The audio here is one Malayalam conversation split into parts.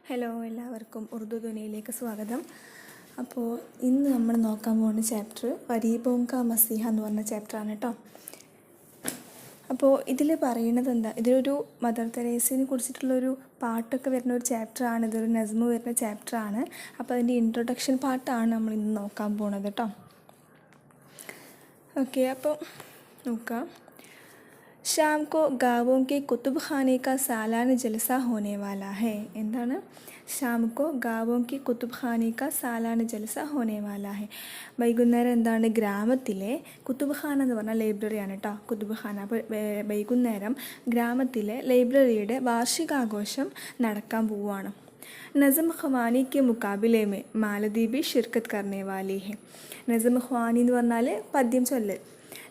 ഹലോ, എല്ലാവർക്കും ഉറുദു ധ്വനിയിലേക്ക് സ്വാഗതം. അപ്പോൾ ഇന്ന് നമ്മൾ നോക്കാൻ പോകുന്ന ചാപ്റ്റർ ഗരീബോം കാ മസീഹ എന്ന് പറഞ്ഞ ചാപ്റ്ററാണ് കേട്ടോ. അപ്പോൾ ഇതിൽ പറയുന്നത് എന്താ, ഇതിലൊരു മദർ തെരേസയെ കുറിച്ചിട്ടുള്ളൊരു പാട്ടൊക്കെ വരുന്ന ഒരു ചാപ്റ്ററാണ്, ഇതൊരു നസ്മ് വരുന്ന ചാപ്റ്ററാണ്. അപ്പോൾ അതിൻ്റെ ഇൻട്രൊഡക്ഷൻ പാട്ടാണ് നമ്മൾ ഇന്ന് നോക്കാൻ പോകുന്നത് കേട്ടോ. ഓക്കെ, അപ്പോൾ നോക്കാം. शाम को गाँवों के कुतुब खाने का सालाना जलसा होने वाला है. എന്താണ്? ഷാം കോ ഗാവോം കി കുത്തുബ് ഖാനെ കാ സാലാന ജലസ ഹോനെ വാല ഹെ. വൈകുന്നേരം എന്താണ്, ഗ്രാമത്തിലെ കുത്തുബ് ഖാന എന്ന് പറഞ്ഞാൽ ലൈബ്രറിയാണ് കേട്ടോ, കുത്തുബ് ഖാന. അപ്പോൾ വൈകുന്നേരം ഗ്രാമത്തിലെ ലൈബ്രറിയുടെ വാർഷികാഘോഷം നടക്കാൻ പോവുകയാണ്. നസം ഖവാനി K മുക്കാബിലെ may Malathi B ഷിർക്കത്ത് കർണേ Valley ഹെ. നസം ഖവാനി എന്ന് പറഞ്ഞാൽ പദ്യം ചൊല്ലൽ.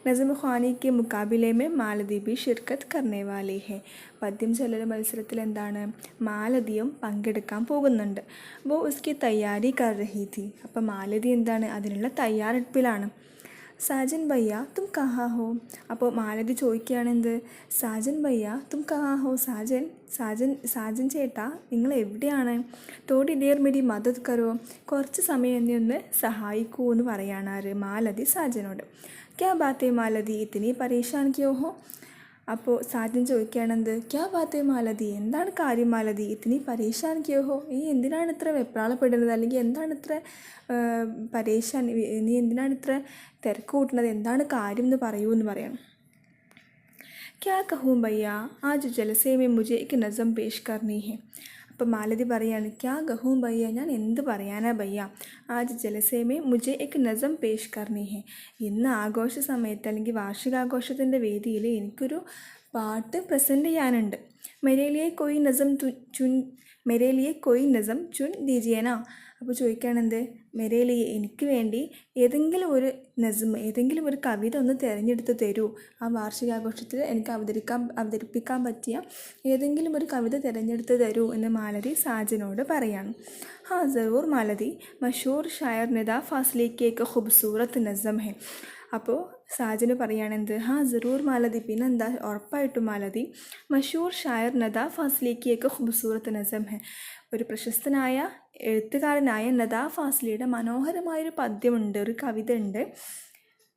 നസം ഖ്വാനി K മുക്കാബിലെ may Malathi B ഷിർക്കത്ത് കർണേ Valley ഹെ. പദ്യം ചൊല്ലൽ മത്സരത്തിൽ എന്താണ്, മാലതിയും പങ്കെടുക്കാൻ പോകുന്നുണ്ട്. വോ ഉസ്കി തയ്യാറി കർ രഹി ഥി. അപ്പം മാലതി എന്താണ്, അതിനുള്ള തയ്യാറെടുപ്പിലാണ്. സാജൻ ഭയ്യ തും കഹാ ഹോ. അപ്പോൾ മാലതി ചോദിക്കുകയാണ് എന്ത്, സാജൻ ഭയ്യ തും കഹാ ഹോ. സാജൻ ചേട്ടാ, നിങ്ങൾ എവിടെയാണ്? Todi there Mary മദത് കരോ. കുറച്ച് സമയം എന്നെ ഒന്ന് സഹായിക്കൂ എന്ന് പറയാണ് ആര്, മാലതി സാജനോട്. ക്യാ ബാത്തേ മാലതി ഇത്തിനി പരേഷാൻ ക്യോ ഹോ. അപ്പോൾ സാജൻ ചോദിക്കുകയാണെന്ത്, ക്യാ ബാത്തേ മാലതി, എന്താണ് കാര്യം മാലതി, ഇത്തിനി പരേഷാൻ ക്യോ ഹോ, നീ എന്തിനാണ് ഇത്ര വെപ്രാളപ്പെടുന്നത്, അല്ലെങ്കിൽ എന്താണ് ഇത്ര പരേഷാൻ, നീ എന്തിനാണ് ഇത്ര തിരക്ക് കൂട്ടുന്നത്, എന്താണ് കാര്യം എന്ന് പറയൂ എന്ന് പറയണം. ക്യാ കഹൂം ഭയ്യ ആജ് ജലസേ മേ മുझे एक नज़म पेश करनी है. അപ്പം മാലതി പറയാണ്, ക്യാ ഗഹൂം ഭയ്യ, ഞാൻ എന്ത് പറയാനാ ഭയ്യ, ആജ് ജലസേമേ മുझे एक नज़म पेश करनी है. ഇന്ന് ആഘോഷ സമയത്ത് അല്ലെങ്കിൽ വാർഷികാഘോഷത്തിൻ്റെ വേദിയിൽ എനിക്കൊരു പാട്ട് പ്രസൻറ്റ് ചെയ്യാനുണ്ട്. മെരേലിയെ കോയി നസം ചുൻ ദീജിയേന. അപ്പോൾ ചോദിക്കുകയാണെന്ത്, മെരേലിയെ, എനിക്ക് വേണ്ടി ഏതെങ്കിലും ഒരു നസം, ഏതെങ്കിലും ഒരു കവിത ഒന്ന് തിരഞ്ഞെടുത്ത് തരൂ. ആ വാർഷികാഘോഷത്തിൽ എനിക്ക് അവതരിപ്പിക്കാൻ പറ്റിയ ഏതെങ്കിലും ഒരു കവിത തിരഞ്ഞെടുത്ത് തരൂ എന്ന് മാലതി സാജനോട് പറയാണ്. ഹാ ജറൂർ മാലതി, മഷൂർ ഷായർ നിദാ ഫാസ്ലി കി ഏക് ഖൂബ്സൂരത്ത് നസം ഹെ. അപ്പോൾ സാജന് പറയുകയാണെന്ത്, ഹാ ജറൂർ മാലതി, പിന്നെന്താ, ഉറപ്പായിട്ടും മാലതി, മഷൂർ ഷായർ നദാ ഫാസ്ലി കി ഏക് ഖൂബ്സൂരത്ത് നസം ഹെ. ഒരു പ്രശസ്തനായ എഴുത്തുകാരനായ നദാ ഫാസ്ലിയുടെ മനോഹരമായൊരു പദ്യമുണ്ട്, ഒരു കവിത ഉണ്ട്.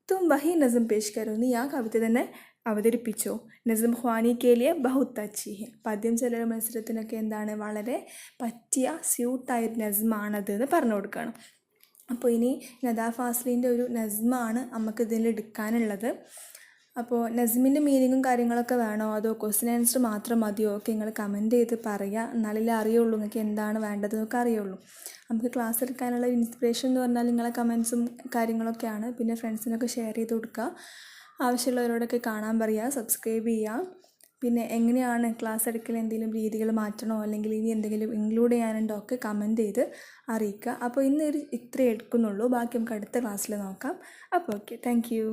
തും വഹി നസം പേഷ് കരോ, നീ ആ കവിത തന്നെ അവതരിപ്പിച്ചോ. നസം ഖ്വാനി കേലിയെ ബഹുത്ത് അച്ചി ഹെ. പദ്യം ചൊല്ലൽ മത്സരത്തിനൊക്കെ എന്താണ്, വളരെ പറ്റിയ സ്യൂട്ടായൊരു നസ്മാണത് എന്ന് പറഞ്ഞു കൊടുക്കുകയാണ്. അപ്പോൾ ഇനി നദാ ഫാസ്ലിൻ്റെ ഒരു നസ്മാണ് നമുക്ക് ഇതിൽ എടുക്കാനുള്ളത്. അപ്പോൾ നസ്മിൻ്റെ മീനിങ്ങും കാര്യങ്ങളൊക്കെ വേണോ, അതോ ക്വസ്റ്റ്യൻ ആൻസർ മാത്രം മതിയോ ഒക്കെ നിങ്ങൾ കമൻറ്റ് ചെയ്ത് പറയുക, എന്നാലല്ലേ അറിയുള്ളൂ നിങ്ങൾക്ക് എന്താണ് വേണ്ടതെന്നൊക്കെ അറിയുള്ളൂ. നമുക്ക് ക്ലാസ് എടുക്കാനുള്ള ഇൻസ്പിറേഷൻ എന്ന് പറഞ്ഞാൽ നിങ്ങളെ കമൻസും കാര്യങ്ങളൊക്കെയാണ്. പിന്നെ ഫ്രണ്ട്സിനൊക്കെ ഷെയർ ചെയ്ത് കൊടുക്കുക, ആവശ്യമുള്ളവരോടൊക്കെ കാണാൻ പറയുക, സബ്സ്ക്രൈബ് ചെയ്യുക. പിന്നെ എങ്ങനെയാണ് ക്ലാസ് എടുക്കൽ, എന്തെങ്കിലും രീതികൾ മാറ്റണോ അല്ലെങ്കിൽ ഇനി എന്തെങ്കിലും ഇൻക്ലൂഡ് ചെയ്യാനുണ്ടോ ഒക്കെ കമൻറ്റ് ചെയ്ത് അറിയിക്കുക. അപ്പോൾ ഇന്ന് ഇത്രേ എടുക്കുന്നുള്ളൂ, ബാക്കി നമുക്ക് അടുത്ത ക്ലാസ്സിൽ നോക്കാം. അപ്പോൾ ഓക്കെ, താങ്ക് യു.